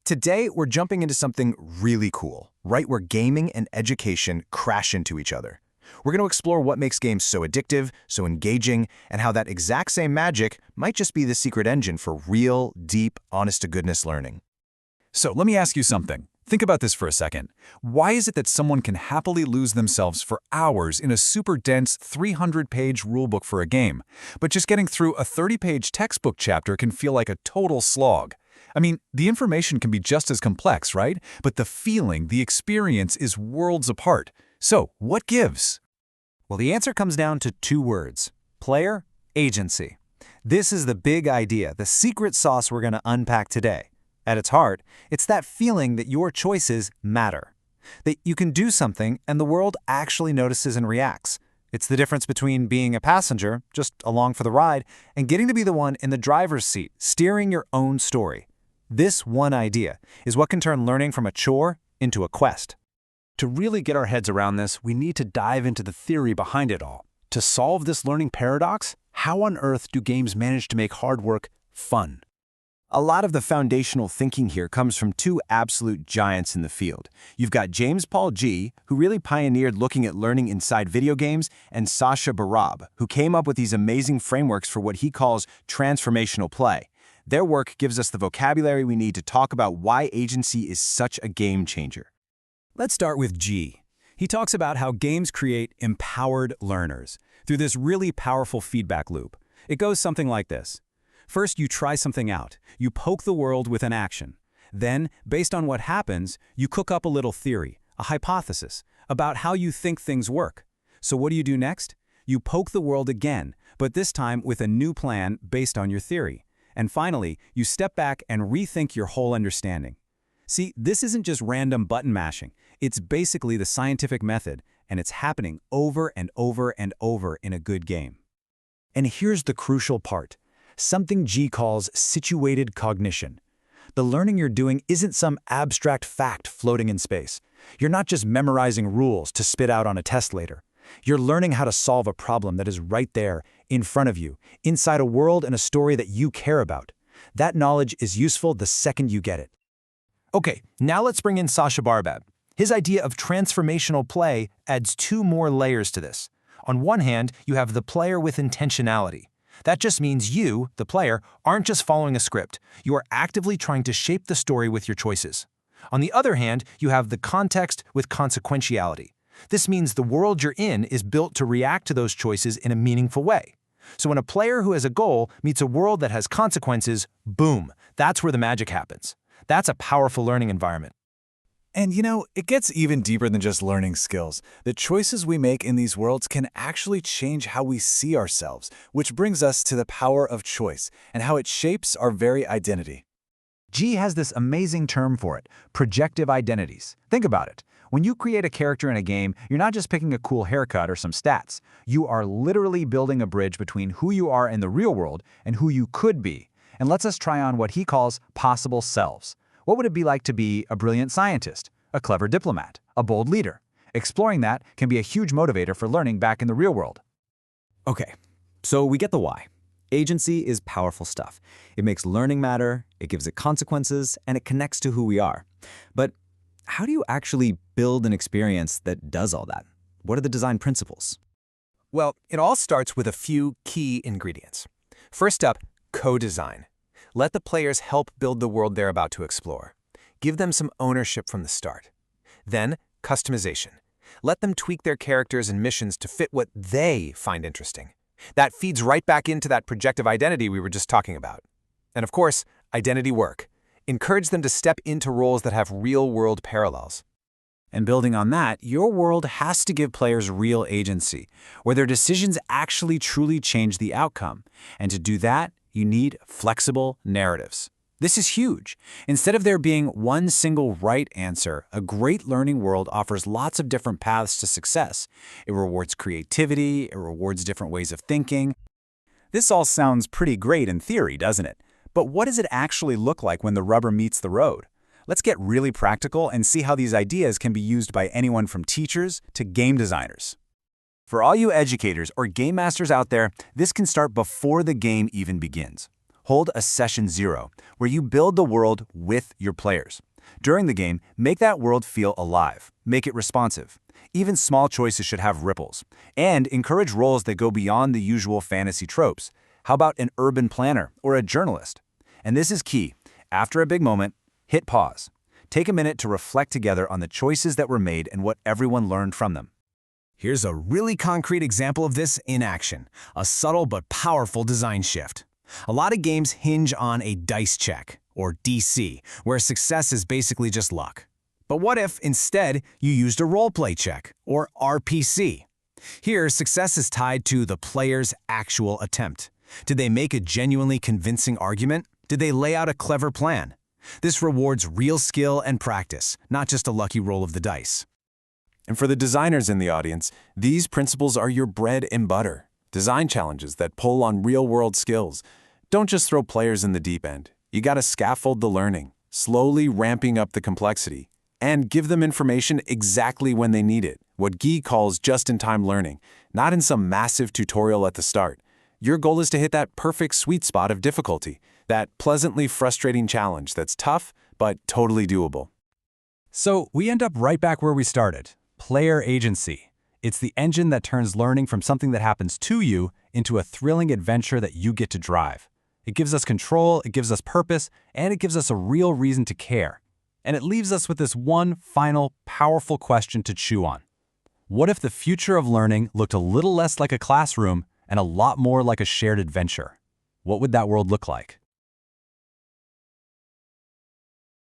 Today, we're jumping into something really cool, right where gaming and education crash into each other. We're going to explore what makes games so addictive, so engaging, and how that exact same magic might just be the secret engine for real, deep, honest-to-goodness learning. So let me ask you something. Think about this for a second. Why is it that someone can happily lose themselves for hours in a super dense 300-page rulebook for a game, but just getting through a 30-page textbook chapter can feel like a total slog? I mean, the information can be just as complex, right? But the feeling, the experience is worlds apart. So, what gives? Well, the answer comes down to two words: player, agency. This is the big idea, the secret sauce we're going to unpack today. At its heart, it's that feeling that your choices matter, that you can do something and the world actually notices and reacts. It's the difference between being a passenger, just along for the ride, and getting to be the one in the driver's seat, steering your own story. This one idea is what can turn learning from a chore into a quest. To really get our heads around this, we need to dive into the theory behind it all. To solve this learning paradox, how on earth do games manage to make hard work fun? A lot of the foundational thinking here comes from two absolute giants in the field. You've got James Paul G., who really pioneered looking at learning inside video games, and Sasha Barab, who came up with these amazing frameworks for what he calls transformational play. Their work gives us the vocabulary we need to talk about why agency is such a game changer. Let's start with G. He talks about how games create empowered learners through this really powerful feedback loop. It goes something like this. First, you try something out. You poke the world with an action. Then, based on what happens, you cook up a little theory, a hypothesis, about how you think things work. So what do you do next? You poke the world again, but this time with a new plan based on your theory. And finally, you step back and rethink your whole understanding. See, this isn't just random button mashing. It's basically the scientific method, and it's happening over and over and over in a good game. And here's the crucial part. Something G calls situated cognition. The learning you're doing isn't some abstract fact floating in space. You're not just memorizing rules to spit out on a test later. You're learning how to solve a problem that is right there, in front of you, inside a world and a story that you care about. That knowledge is useful the second you get it. Okay, now let's bring in Sasha Barab. His idea of transformational play adds two more layers to this. On one hand, you have the player with intentionality. That just means you, the player, aren't just following a script. You are actively trying to shape the story with your choices. On the other hand, you have the context with consequentiality. This means the world you're in is built to react to those choices in a meaningful way. So when a player who has a goal meets a world that has consequences, boom, that's where the magic happens. That's a powerful learning environment. And you know, it gets even deeper than just learning skills. The choices we make in these worlds can actually change how we see ourselves, which brings us to the power of choice and how it shapes our very identity. G has this amazing term for it: projective identities. Think about it. When you create a character in a game, you're not just picking a cool haircut or some stats. You are literally building a bridge between who you are in the real world and who you could be, and lets us try on what he calls possible selves. What would it be like to be a brilliant scientist, a clever diplomat, a bold leader? Exploring that can be a huge motivator for learning back in the real world. Okay, so we get the why. Agency is powerful stuff. It makes learning matter, it gives it consequences, and it connects to who we are. But how do you actually build an experience that does all that? What are the design principles? Well, it all starts with a few key ingredients. First up, co-design. Let the players help build the world they're about to explore. Give them some ownership from the start. Then, customization. Let them tweak their characters and missions to fit what they find interesting. That feeds right back into that projective identity we were just talking about. And of course, identity work. Encourage them to step into roles that have real-world parallels. And building on that, your world has to give players real agency, where their decisions actually truly change the outcome. And to do that, you need flexible narratives. This is huge. Instead of there being one single right answer, a great learning world offers lots of different paths to success. It rewards creativity, it rewards different ways of thinking. This all sounds pretty great in theory, doesn't it? But what does it actually look like when the rubber meets the road? Let's get really practical and see how these ideas can be used by anyone from teachers to game designers. For all you educators or game masters out there, this can start before the game even begins. hold a Session 0, where you build the world with your players. During the game, make that world feel alive. Make it responsive. Even small choices should have ripples. And encourage roles that go beyond the usual fantasy tropes. How about an urban planner or a journalist? And this is key. After a big moment, hit pause. Take a minute to reflect together on the choices that were made and what everyone learned from them. Here's a really concrete example of this in action, a subtle but powerful design shift. A lot of games hinge on a dice check, or DC, where success is basically just luck. But what if, instead, you used a role-play check, or RPC? Here, success is tied to the player's actual attempt. Did they make a genuinely convincing argument? Did they lay out a clever plan? This rewards real skill and practice, not just a lucky roll of the dice. And for the designers in the audience, these principles are your bread and butter. Design challenges that pull on real-world skills. Don't just throw players in the deep end. You gotta scaffold the learning, slowly ramping up the complexity, and give them information exactly when they need it, what Guy calls just-in-time learning, not in some massive tutorial at the start. Your goal is to hit that perfect sweet spot of difficulty, that pleasantly frustrating challenge that's tough but totally doable. So we end up right back where we started. Player agency. It's the engine that turns learning from something that happens to you into a thrilling adventure that you get to drive. It gives us control, it gives us purpose, and it gives us a real reason to care. And it leaves us with this one final, powerful question to chew on. What if the future of learning looked a little less like a classroom and a lot more like a shared adventure? What would that world look like?